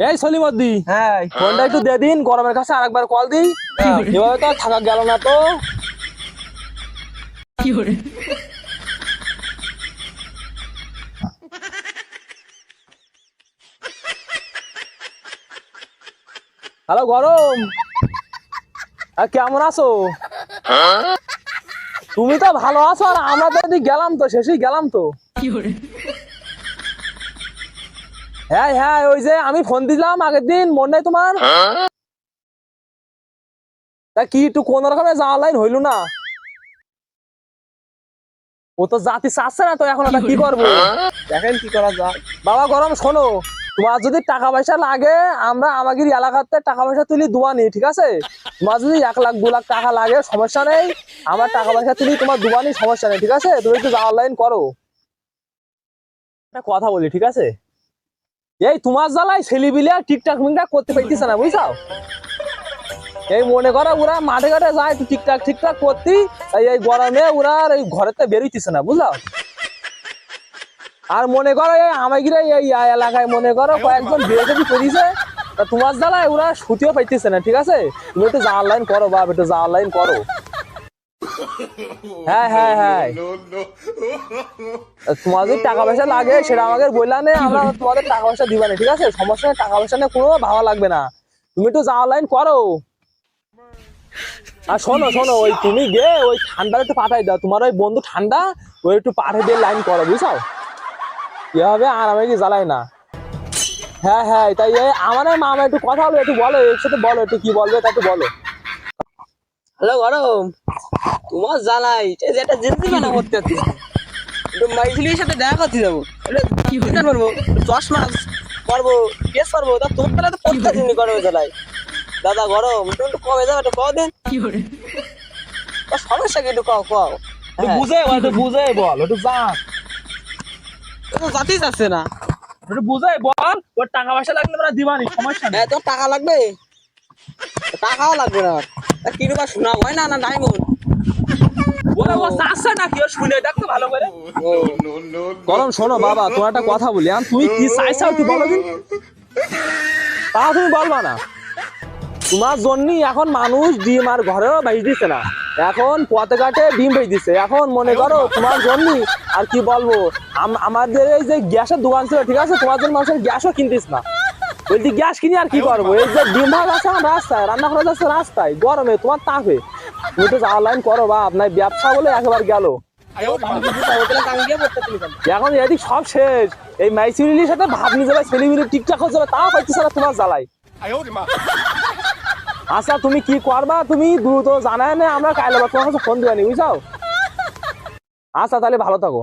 এই সলিমদ্দি, হ্যাঁ ফোনটা একটু দিয়ে দিন, গরমের কাছে আরেকবার কল দিই। এভাবে তো আর থাকা গেল না তো। হ্যালো গরম, কেমন আছো? তুমি তো ভালো আছো, আর আমরা তো এদিকে গেলাম তো, শেষই গেলাম তো। হ্যাঁ হ্যাঁ, ওই যে আমি ফোন দিলাম আগের দিন, মনে নাই তোমার? তা কি একটু কোন রকমের যাওয়া লাইন হইলো না? ও তো জাতি চাচ্ছে না তো এখন, ওটা কি করবো? দেখেন কি করা যায়। বাবা গরম, শোনো, তোমার যদি টাকা পয়সা লাগে, আমরা আমাদের এলাকাতে টাকা পয়সা তুলি দুয়ানি, ঠিক আছে? তোমার যদি 1 লাখ 2 লাখ টাকা লাগে, সমস্যা নেই, আমার টাকা পয়সা তুলি তোমার দুয়ানি, সমস্যা নেই, ঠিক আছে? তুমি একটু যাওয়ার লাইন করো। একটা কথা বলি, ঠিক আছে? এই তোমার জ্বালায় ছেলেবিলে ঠিকঠাক মিকঠাক করতে পারতেছে না, বুঝছাও? এই মনে করো ওরা মাঠে ঘাটে যায় একটু ঠিকঠাক ঠিকঠাক করতে, তাই এই গরমে ওরা আর এই ঘরেতে বেরোইতেছে না, বুঝলাম? আর মনে করো এই আমাদের এই এলাকায় মনে করো কয়েকজন বিয়ে যদি করেছে, তা তোমার জ্বালায় ওরা ছুটিও পাইতেছে না, ঠিক আছে? তুমি একটু যাওয়ার লাইন করো বাপ, একটু যাওয়ার লাইন করো। হ্যাঁ হ্যাঁ হ্যাঁ, তোমার যদি টাকা পয়সা লাগে সেটা আমাকে বললা নে, আমরা তোমাদের টাকা পয়সা দিবা না, ঠিক আছে? সমস্যা নেই, টাকা পয়সা নিয়ে কোনো ভাবা লাগবে না, তুমি একটু যাওয়ার লাইন করো। আর শোনো শোনো, ওই তুমি গে ওই ঠান্ডা একটু পাঠাই দাও, তোমার ওই বন্ধু ঠান্ডা, ওই একটু পাঠিয়ে দিয়ে লাইন করো, বুঝছো? কি হবে, আর আমি কি জ্বালাই না। হ্যাঁ হ্যাঁ, তাই আমার মামা একটু কথা বলো, একটু বলো, এর সাথে বলো, একটু কি বলবে তা একটু বলো। হ্যালো গরম, তোমার জানাই একটা জিনিস বানা করতে যাচ্ছি, একটু মাইথিলির সাথে দেখা করতে যাবো, কি করবো, চশমা পারবো, কেস পারবো, তা তোর তাহলে তো পড়তে দিনই গরমে জ্বালাই। দাদা গরম, তুমি একটু কমে যাও, একটু কও দেন সমস্যা কি, একটু কও কও। একটু বুঝে একটু বুঝে বল, একটু যা, জাতিই যাচ্ছে না। একটু বুঝে বল, ওর টাকা পয়সা লাগলে আমরা দিবানি, সমস্যা নেই। হ্যাঁ, তোর টাকা লাগবে, টাকাও লাগবে না, তা কি রূপা শোনা হয় না, না ডায়মন্ড। ওরা ও চাচ্ছে না কি, ও শুনে দেখতো ভালো করে। গরম শোনো বাবা, তোমার একটা কথা বলি, তুমি কি চাইছো একটু বলো দিন, তা তুমি বলবা না? তোমার জন্যই এখন মানুষ ডিম আর ঘরেও বেঁচে দিচ্ছে না, এখন পথে ঘাটে ডিম বেঁচে দিচ্ছে। এখন মনে করো তোমার জন্যই, আর কি বলবো, আমাদের এই যে গ্যাসের দোকান ছিল, ঠিক আছে? তোমার জন্য মানুষের গ্যাসও কিনতিস না, বলছি গ্যাস কিনি আর কি করবো? এই যে ডিম ভাগ আছে আমার রাস্তায়, রান্না করা যাচ্ছে রাস্তায়, গরমে তোমার তাপে, তুমি তো যাওয়ার লাইন করো বা আপনার ব্যবসা বলে একেবারে গেল। এখন এদিক সব শেষ, এই মাইসিলির সাথে ভাব নিয়ে যাবে, ছেলেমিলি ঠিকঠাক হয়ে যাবে, তাও পাইতেছে না তোমার জ্বালাই। আচ্ছা তুমি কি করবা, তুমি দ্রুত জানায় না, আমরা কাইলে তোমার কাছে ফোন দিবানি, বুঝছো? আচ্ছা তাহলে ভালো থাকো।